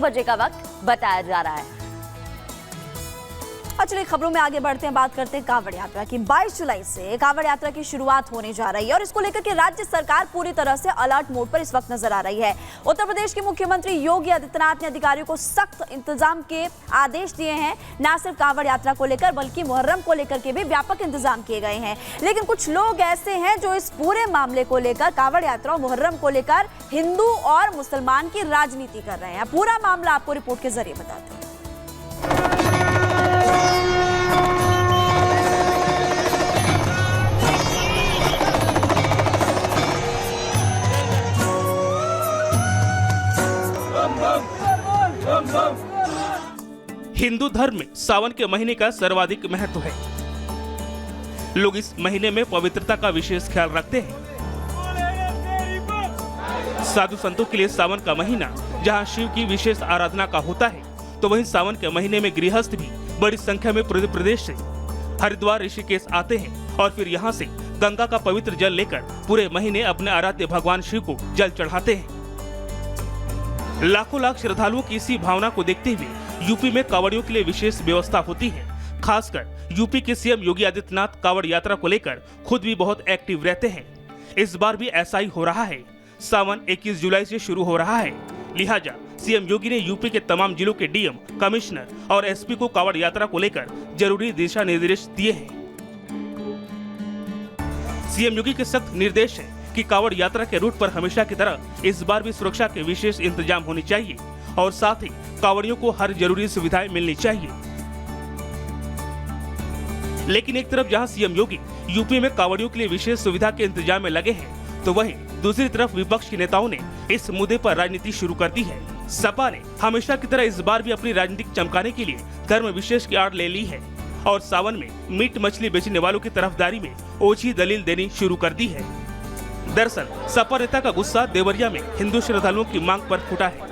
बजे का वक्त बताया जा रहा है। चलिए खबरों में आगे बढ़ते हैं, बात करते हैं कांवड़ यात्रा की। 22 जुलाई से कांवड़ यात्रा की शुरुआत होने जा रही है और इसको लेकर के राज्य सरकार पूरी तरह से अलर्ट मोड पर इस वक्त नजर आ रही है। उत्तर प्रदेश के मुख्यमंत्री योगी आदित्यनाथ ने अधिकारियों को सख्त इंतजाम के आदेश दिए हैं। न सिर्फ कांवड़ यात्रा को लेकर बल्कि मुहर्रम को लेकर के भी व्यापक इंतजाम किए गए हैं। लेकिन कुछ लोग ऐसे हैं जो इस पूरे मामले को लेकर, कांवड़ यात्रा और मुहर्रम को लेकर हिंदू और मुसलमान की राजनीति कर रहे हैं। पूरा मामला आपको रिपोर्ट के जरिए बताते हैं। हिंदू धर्म में सावन के महीने का सर्वाधिक महत्व है। लोग इस महीने में पवित्रता का विशेष ख्याल रखते हैं। साधु संतों के लिए सावन का महीना जहां शिव की विशेष आराधना का होता है, तो वहीं सावन के महीने में गृहस्थ भी बड़ी संख्या में पूरे प्रदेश से हरिद्वार ऋषिकेश आते हैं और फिर यहां से गंगा का पवित्र जल लेकर पूरे महीने अपने आराध्य भगवान शिव को जल चढ़ाते हैं। लाखों लाख श्रद्धालुओं की इसी भावना को देखते हुए यूपी में कांवड़ियों के लिए विशेष व्यवस्था होती है। खासकर यूपी के सीएम योगी आदित्यनाथ कांवड़ यात्रा को लेकर खुद भी बहुत एक्टिव रहते हैं। इस बार भी ऐसा ही हो रहा है। सावन 21 जुलाई से शुरू हो रहा है, लिहाजा सीएम योगी ने यूपी के तमाम जिलों के डीएम, कमिश्नर और एसपी को कांवड़ यात्रा को लेकर जरूरी दिशा निर्देश दिए हैं। सीएम योगी के सख्त निर्देश है कि कांवड़ यात्रा के रूट पर हमेशा की तरह इस बार भी सुरक्षा के विशेष इंतजाम होने चाहिए और साथ ही कांवड़ियों को हर जरूरी सुविधाएं मिलनी चाहिए। लेकिन एक तरफ जहां सीएम योगी यूपी में कांवड़ियों के लिए विशेष सुविधा के इंतजाम में लगे हैं, तो वहीं दूसरी तरफ विपक्ष के नेताओं ने इस मुद्दे पर राजनीति शुरू कर दी है। सपा ने हमेशा की तरह इस बार भी अपनी राजनीति चमकाने के लिए धर्म विशेष की आड़ ले ली है और सावन में मीट मछली बेचने वालों की तरफदारी में ओछी दलील देनी शुरू कर दी है। दरअसल सपा नेता का गुस्सा देवरिया में हिंदू श्रद्धालुओं की मांग पर फूटा है,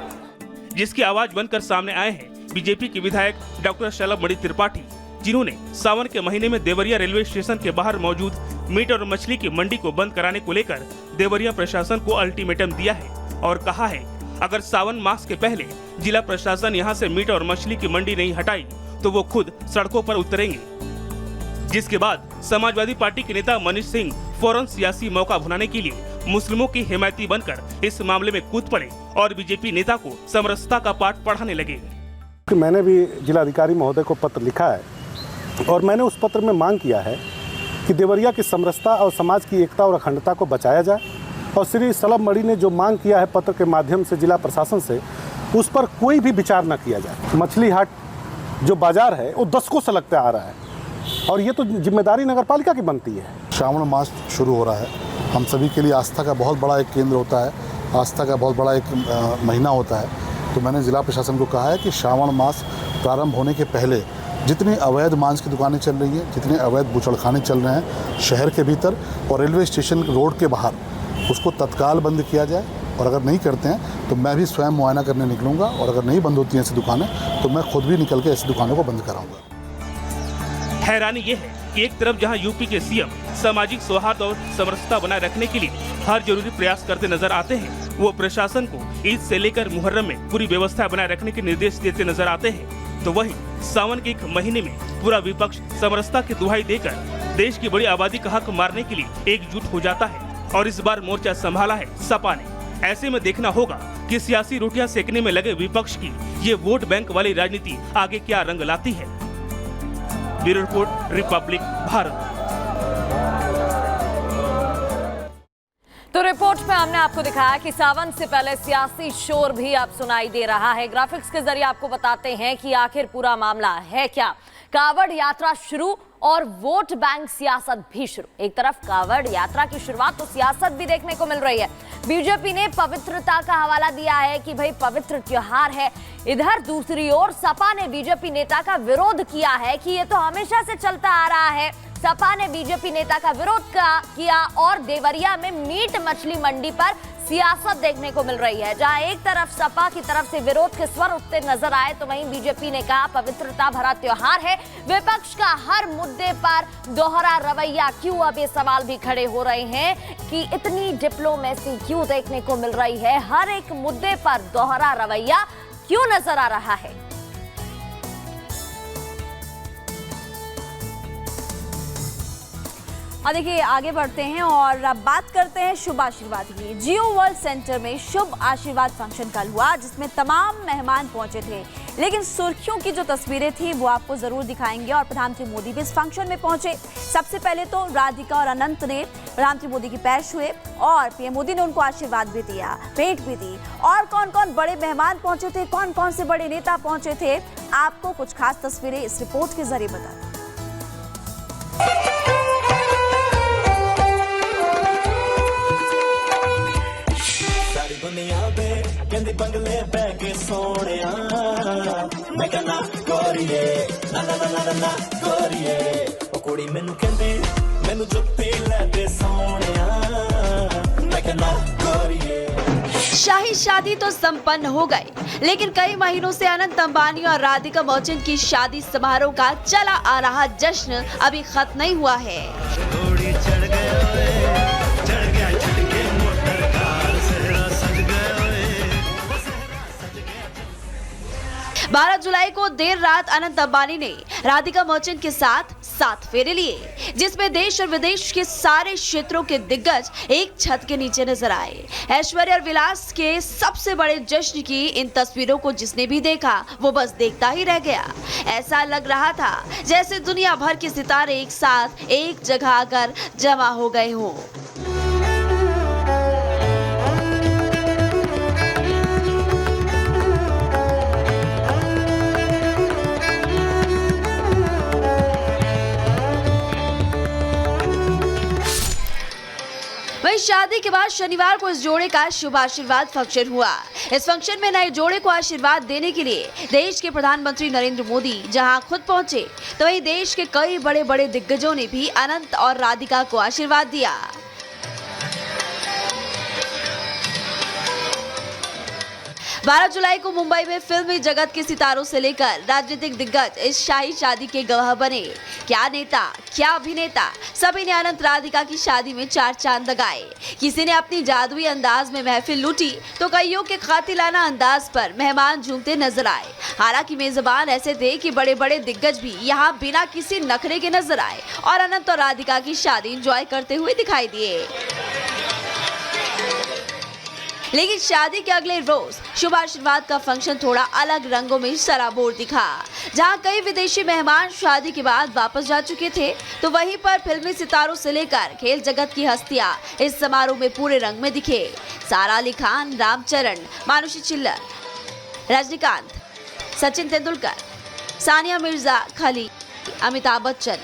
जिसकी आवाज बनकर सामने आए हैं बीजेपी के विधायक डॉक्टर शलभमणि त्रिपाठी, जिन्होंने सावन के महीने में देवरिया रेलवे स्टेशन के बाहर मौजूद मीट और मछली की मंडी को बंद कराने को लेकर देवरिया प्रशासन को अल्टीमेटम दिया है और कहा है अगर सावन मास के पहले जिला प्रशासन यहां से मीट और मछली की मंडी नहीं हटाई तो वो खुद सड़कों पर उतरेंगे। जिसके बाद समाजवादी पार्टी के नेता मनीष सिंह फौरन सियासी मौका भुनाने के लिए मुस्लिमों की हिमायती बनकर इस मामले में कूद पड़े और बीजेपी नेता को समरसता का पाठ पढ़ाने लगे। मैंने भी जिलाधिकारी महोदय को पत्र लिखा है और मैंने उस पत्र में मांग किया है कि देवरिया की समरसता और समाज की एकता और अखंडता को बचाया जाए और श्री शलभमणि ने जो मांग किया है पत्र के माध्यम से जिला प्रशासन से, उस पर कोई भी विचार न किया जाए। मछली हाट जो बाजार है वो दशकों से लगता आ रहा है और ये तो जिम्मेदारी नगरपालिका की बनती है। श्रावण मास शुरू हो रहा है, हम सभी के लिए आस्था का बहुत बड़ा एक केंद्र होता है, आस्था का बहुत बड़ा एक महीना होता है। तो मैंने जिला प्रशासन को कहा है कि श्रावण मास प्रारंभ होने के पहले जितनी अवैध मांस की दुकानें चल रही हैं, जितने अवैध बूचड़खाने चल रहे हैं शहर के भीतर और रेलवे स्टेशन रोड के बाहर, उसको तत्काल बंद किया जाए। और अगर नहीं करते हैं तो मैं भी स्वयं मुआयना करने निकलूंगा और अगर नहीं बंद होती हैं ऐसी दुकानें तो मैं खुद भी निकल के ऐसी दुकानों को बंद कराऊंगा। हैरानी ये है कि एक तरफ जहां यूपी के सीएम सामाजिक सौहार्द और समरसता बनाए रखने के लिए हर जरूरी प्रयास करते नजर आते हैं, वो प्रशासन को ईद से लेकर मुहर्रम में पूरी व्यवस्था बनाए रखने के निर्देश देते नजर आते हैं। तो वहीं सावन के एक महीने में पूरा विपक्ष समरसता की दुहाई देकर देश की बड़ी आबादी का हक मारने के लिए एकजुट हो जाता है और इस बार मोर्चा संभाला है सपा ने। ऐसे में देखना होगा कि सियासी रोटियां सेकने में लगे विपक्ष की ये वोट बैंक वाली राजनीति आगे क्या रंग लाती है। Bureau report, Republic Bharat. तो रिपोर्ट में हमने आपको दिखाया कि सावन से पहले सियासी शोर भी अब सुनाई दे रहा है। ग्राफिक्स के जरिए आपको बताते हैं कि आखिर पूरा मामला है क्या। कांवड़ यात्रा शुरू और वोट बैंक सियासत भी शुरू। एक तरफ कांवड़ यात्रा की शुरुआत तो सियासत भी देखने को मिल रही है। बीजेपी ने पवित्रता का हवाला दिया है कि भाई पवित्र त्योहार है। इधर दूसरी ओर सपा ने बीजेपी नेता का विरोध किया है कि ये तो हमेशा से चलता आ रहा है। सपा ने बीजेपी नेता का विरोध किया और देवरिया में मीट मछली मंडी पर सियासत देखने को मिल रही है। जहां एक तरफ सपा की तरफ से विरोध के स्वर उठते नजर आए तो वहीं बीजेपी ने कहा पवित्रता भरा त्योहार है। विपक्ष का हर मुद्दे पर दोहरा रवैया क्यों, अब ये सवाल भी खड़े हो रहे हैं कि इतनी डिप्लोमेसी क्यों देखने को मिल रही है। हर एक मुद्दे पर दोहरा रवैया क्यों नजर आ रहा है? और देखिए आगे बढ़ते हैं और अब बात करते हैं शुभ आशीर्वाद की। जियो वर्ल्ड सेंटर में शुभ आशीर्वाद फंक्शन कल हुआ, जिसमें तमाम मेहमान पहुंचे थे, लेकिन सुर्खियों की जो तस्वीरें थी वो आपको जरूर दिखाएंगे। और प्रधानमंत्री मोदी भी इस फंक्शन में पहुंचे। सबसे पहले तो राधिका और अनंत ने प्रधानमंत्री मोदी की पैर छुए और पीएम मोदी ने उनको आशीर्वाद भी दिया, भेंट भी दी। और कौन कौन बड़े मेहमान पहुंचे थे, कौन कौन से बड़े नेता पहुंचे थे, आपको कुछ खास तस्वीरें इस रिपोर्ट के जरिए बता। दुनिया बे कहंदी बंगले बैके सोनिया मैं कहना गोरिए ना ना ना ना ना गोरिए ओ कुड़ी मैनू कहंदी मैनू जुत्ती लै दे सोनिया मैं कहना गोरिए। शाही शादी तो संपन्न हो गई, लेकिन कई महीनों से अनंत अंबानी और राधिका मर्चेंट की शादी समारोह का चला आ रहा जश्न अभी खत्म नहीं हुआ है। 12 जुलाई को देर रात अनंत अंबानी ने राधिका मर्चेंट के साथ 7 फेरे लिए, जिसमें देश और विदेश के सारे क्षेत्रों के दिग्गज एक छत के नीचे नजर आए। ऐश्वर्य और विलास के सबसे बड़े जश्न की इन तस्वीरों को जिसने भी देखा वो बस देखता ही रह गया। ऐसा लग रहा था जैसे दुनिया भर के सितारे एक साथ एक जगह आकर जमा हो गए हों। वहीं शादी के बाद शनिवार को इस जोड़े का शुभ आशीर्वाद फंक्शन हुआ। इस फंक्शन में नए जोड़े को आशीर्वाद देने के लिए देश के प्रधानमंत्री नरेंद्र मोदी जहां खुद पहुंचे, तो वहीं देश के कई बड़े बड़े दिग्गजों ने भी अनंत और राधिका को आशीर्वाद दिया। 12 जुलाई को मुंबई में फिल्मी जगत के सितारों से लेकर राजनीतिक दिग्गज इस शाही शादी के गवाह बने। क्या नेता, क्या अभिनेता, सभी ने अनंत राधिका की शादी में 4 चांद लगाए। किसी ने अपनी जादुई अंदाज में महफिल लूटी, तो कईयों के कातिलाना अंदाज पर मेहमान झूमते नजर आए। हालांकि मेजबान ऐसे थे कि बड़े बड़े दिग्गज भी यहाँ बिना किसी नखरे के नजर आए और अनंत और राधिका की शादी एंजॉय करते हुए दिखाई दिए। लेकिन शादी के अगले रोज शुभ आशीर्वाद का फंक्शन थोड़ा अलग रंगों में सराबोर दिखा। जहां कई विदेशी मेहमान शादी के बाद वापस जा चुके थे, तो वहीं पर फिल्मी सितारों से लेकर खेल जगत की हस्तियां इस समारोह में पूरे रंग में दिखे। सारा अली खान, रामचरण, मानुषी चिल्लर, रजनीकांत, सचिन तेंदुलकर, सानिया मिर्जा, खली, अमिताभ बच्चन,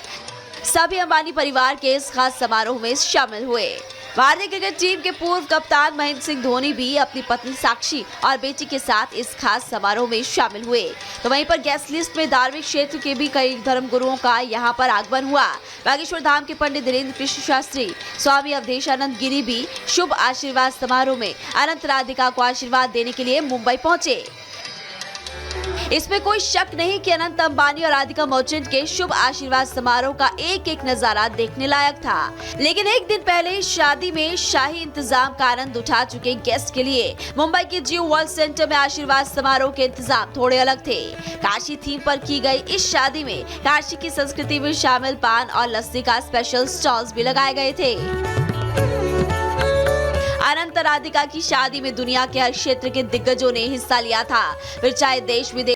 सभी अंबानी परिवार के इस खास समारोह में शामिल हुए। भारतीय क्रिकेट टीम के पूर्व कप्तान महेंद्र सिंह धोनी भी अपनी पत्नी साक्षी और बेटी के साथ इस खास समारोह में शामिल हुए। तो वहीं पर गेस्ट लिस्ट में धार्मिक क्षेत्र के भी कई धर्मगुरुओं का यहां पर आगमन हुआ। बागेश्वर धाम के पंडित धीरेन्द्र कृष्ण शास्त्री, स्वामी अवधेशानंद गिरी भी शुभ आशीर्वाद समारोह में अनंत राधिका को आशीर्वाद देने के लिए मुंबई पहुंचे। इसमें कोई शक नहीं कि अनंत अंबानी और राधिका मर्चेंट के शुभ आशीर्वाद समारोह का एक एक नजारा देखने लायक था। लेकिन एक दिन पहले शादी में शाही इंतजाम का आनंद उठा चुके गेस्ट के लिए मुंबई के जियो वर्ल्ड सेंटर में आशीर्वाद समारोह के इंतजाम थोड़े अलग थे। काशी थीम पर की गई इस शादी में काशी की संस्कृति में शामिल पान और लस्सी का स्पेशल स्टॉल्स भी लगाए गए थे। अनंत राधिका की शादी में दुनिया के हर क्षेत्र के दिग्गजों ने हिस्सा लिया था, फिर चाहे देश विदेश